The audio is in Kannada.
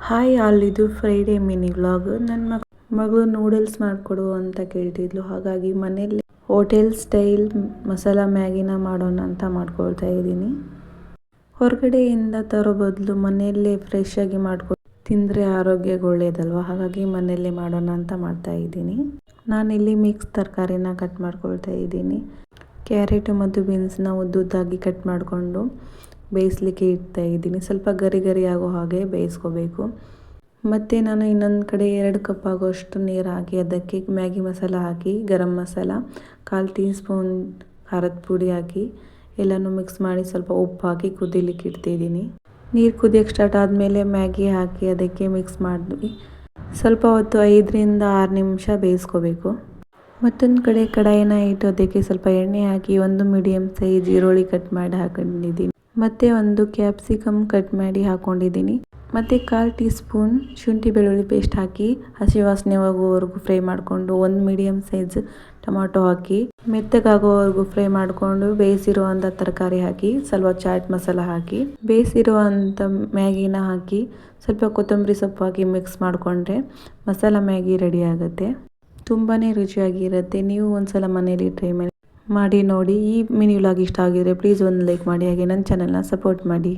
ಹಾಯ್ ಆಲ್, ಇದು ಫ್ರೈಡೇ ಮಿನಿ ವ್ಲಾಗ್. ನನ್ನ ಮಗಳು ನೂಡಲ್ಸ್ ಮಾಡಿಕೊಡು ಅಂತ ಕೇಳ್ತಿದ್ಲು. ಹಾಗಾಗಿ ಮನೆಯಲ್ಲಿ ಹೋಟೆಲ್ ಸ್ಟೈಲ್ ಮಸಾಲ ಮ್ಯಾಗಿನ ಮಾಡೋಣ ಅಂತ ಮಾಡ್ಕೊಳ್ತಾ ಇದ್ದೀನಿ. ಹೊರಗಡೆಯಿಂದ ತರೋ ಬದಲು ಮನೆಯಲ್ಲೇ ಫ್ರೆಶ್ ಆಗಿ ಮಾಡ್ಕೊಂಡು ತಿಂದರೆ ಆರೋಗ್ಯಕ್ಕೆ ಒಳ್ಳೆಯದಲ್ವ. ಹಾಗಾಗಿ ಮನೆಯಲ್ಲೇ ಮಾಡೋಣ ಅಂತ ಮಾಡ್ತಾ ಇದ್ದೀನಿ. ನಾನಿಲ್ಲಿ ಮಿಕ್ಸ್ ತರಕಾರಿನ ಕಟ್ ಮಾಡ್ಕೊಳ್ತಾ ಇದ್ದೀನಿ. ಕ್ಯಾರೆಟ್ ಮತ್ತು ಬೀನ್ಸ್ನ ಉದ್ದುದ್ದಾಗಿ ಕಟ್ ಮಾಡಿಕೊಂಡು ಬೇಯಿಸ್ಲಿಕ್ಕೆ ಇಡ್ತಾ ಇದ್ದೀನಿ. ಸ್ವಲ್ಪ ಗರಿ ಗರಿ ಆಗೋ ಹಾಗೆ ಬೇಯಿಸ್ಕೋಬೇಕು. ಮತ್ತು ನಾನು ಇನ್ನೊಂದು ಕಡೆ 2 ಕಪ್ ಆಗೋಷ್ಟು ನೀರು ಹಾಕಿ ಅದಕ್ಕೆ ಮ್ಯಾಗಿ ಮಸಾಲ ಹಾಕಿ, ಗರಂ ಮಸಾಲ, 1/4 ಟೀ ಸ್ಪೂನ್ ಖಾರದ ಪುಡಿ ಹಾಕಿ ಎಲ್ಲನೂ ಮಿಕ್ಸ್ ಮಾಡಿ ಸ್ವಲ್ಪ ಉಪ್ಪು ಹಾಕಿ ಕುದಿಲಿಕ್ಕೆ ಇಡ್ತಿದ್ದೀನಿ. ನೀರು ಕುದಿಯೋಕ್ಕೆ ಸ್ಟಾರ್ಟ್ ಆದಮೇಲೆ ಮ್ಯಾಗಿ ಹಾಕಿ ಅದಕ್ಕೆ ಮಿಕ್ಸ್ ಮಾಡಿ ಸ್ವಲ್ಪ ಹೊತ್ತು 5ರಿಂದ 6 ನಿಮಿಷ ಬೇಯಿಸ್ಕೋಬೇಕು. ಮತ್ತೊಂದು ಕಡೆ ಕಡಾಯಿನ ಇಟ್ಟು ಅದಕ್ಕೆ ಸ್ವಲ್ಪ ಎಣ್ಣೆ ಹಾಕಿ 1 ಮೀಡಿಯಮ್ ಸೈಜ್ ಈರುಳ್ಳಿ ಕಟ್ ಮಾಡಿ ಹಾಕೊಂಡಿದ್ದೀನಿ. ಮತ್ತು 1 ಕ್ಯಾಪ್ಸಿಕಮ್ ಕಟ್ ಮಾಡಿ ಹಾಕ್ಕೊಂಡಿದ್ದೀನಿ. ಮತ್ತು 1/4 ಟೀ ಸ್ಪೂನ್ ಶುಂಠಿ ಬೆಳ್ಳುಳ್ಳಿ ಪೇಸ್ಟ್ ಹಾಕಿ ಹಸಿ ವಾಸನೆ ಹೋಗೋವರೆಗೂ ಫ್ರೈ ಮಾಡಿಕೊಂಡು 1 ಮೀಡಿಯಮ್ ಸೈಜ್ ಟೊಮಾಟೊ ಹಾಕಿ ಮೆತ್ತಗಾಗೋವರೆಗೂ ಫ್ರೈ ಮಾಡಿಕೊಂಡು ಬೇಯಿಸಿರುವಂಥ ತರಕಾರಿ ಹಾಕಿ ಸ್ವಲ್ಪ ಚಾಟ್ ಮಸಾಲ ಹಾಕಿ ಬೇಯಿಸಿರುವಂಥ ಮ್ಯಾಗಿನ ಹಾಕಿ ಸ್ವಲ್ಪ ಕೊತ್ತಂಬರಿ ಸೊಪ್ಪು ಹಾಕಿ ಮಿಕ್ಸ್ ಮಾಡಿಕೊಂಡ್ರೆ ಮಸಾಲ ಮ್ಯಾಗಿ ರೆಡಿ ಆಗುತ್ತೆ. ತುಂಬಾ ರುಚಿಯಾಗಿರುತ್ತೆ. ನೀವು ಒಂದ್ಸಲ ಮನೇಲಿ ಟ್ರೈ ಮಾಡಿ ನೋಡಿ. ಈ ಮಿನಿ ವ್ಲಾಗ್ ಇಷ್ಟ ಆಗಿದ್ರೆ ಪ್ಲೀಸ್ ಒಂದು ಲೈಕ್ ಮಾಡಿ, ಹಾಗೆ ನನ್ನ ಚಾನಲ್ನ ಸಪೋರ್ಟ್ ಮಾಡಿ.